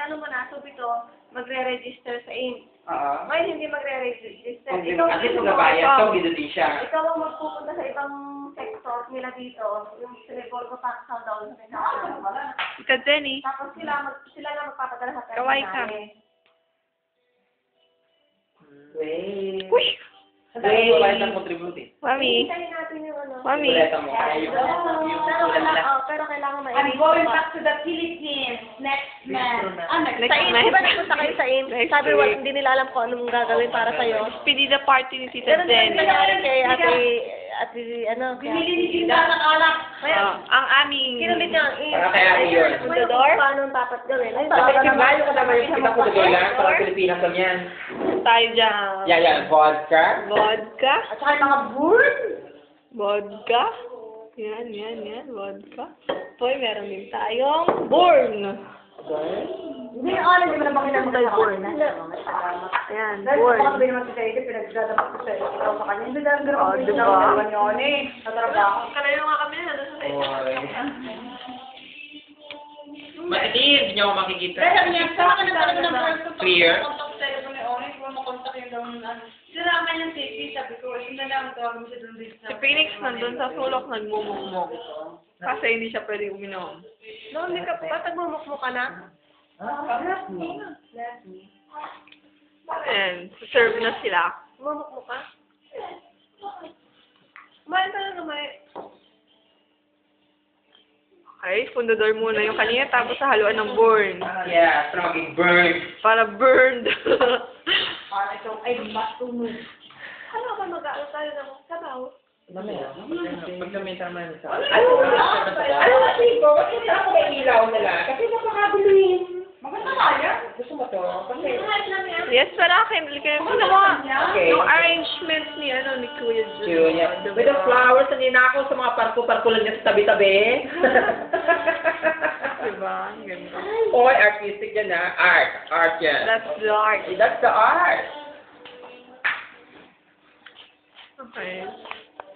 ano mo na, subito, magre-register sa AIM. Oo. Ngayon, hindi magre-register. Kasi Ikaw nabayad, so dito din siya. ikaw ang magpupunta sa ibang sector nila dito, yung Siniborgo Paxal daw sa Pinaka. Ika Jenny. Tapos sila na magpapadala sa Kaway ka. Wait. Uy! Wait. Wala ng contribute eh. Mami. Hintayin natin yung ano. Mami. Buleta mo. Pero kailangan I'm going back to the Philippines next month. Next Sa AIM, month. di ba nagpunta kayo sa AIM? Next Sabi week. hindi nila alam kung anong gagawin para sa'yo. Pinida party ni Tita Pero hindi Jenny. nangyari kay ate, ano, Binili ni Gilda ng alak. Ang aming... kinulit niya ang AIM. Para kay Ate yun. Fundador? Paano ang dapat gawin? Ay, Kasi kibayo ka naman yung kita ko lang. Para Pilipinas lang yan. Tayo dyan. Yan. Vodka. Vodka. At saka yung mga burn. Vodka. Yan. Vodka. Hoy, meron din tayong born. Hindi na alam, hindi mo na bakit naman kayo burn. Ayan, Dahil born. kung sabi naman si Kaide, pinagdadapat ko sa'yo. Ikaw sa kanya. Hindi dahil gano'n Oh, ko diba? yung dalawa niyo sa trabaho. Kalayo nga kami na doon sa Oy. Matitis, hindi niyo ako makikita. Kaya sabi niya, sama ka na talaga ng first ko. Clear. Contact sa telephone ni Oni, kung makontak yung daw ng ano. Sinama yung TV, sabi ko, yun na lang, tawag mo siya doon dito. Si Phoenix nandun sa sulok nagmumukmok. Kasi hindi siya pwede uminom. No, hindi ka pa. Nagmumukmo ka na? Last me. Ayan, serve na sila. Nagmumukmo ka? Kumain ka na naman. Okay, fundador muna yung kanina, tapos sa haluan ng born. Yeah, para maging burn. Para burned. Para ito ay matunog. Ano ba mag-aalo tayo ng sabaw? Mamaya. Pag kami tama na sa... Ano kasi ko? Kasi ako may ilaw nila. Kasi napakabilin. Maganda nga yan. Gusto mo to? Kasi... Yes, para akin. Ano mo? Okay. Yung arrangement ni, ni Kuya Jun. Yun, yeah. With the flowers, ninako sa mga parko-parko lang niya sa tabi-tabi. Diba? Ang ganda. Oy, artistic yan ha. Art yan. That's the art. That's the art. Okay.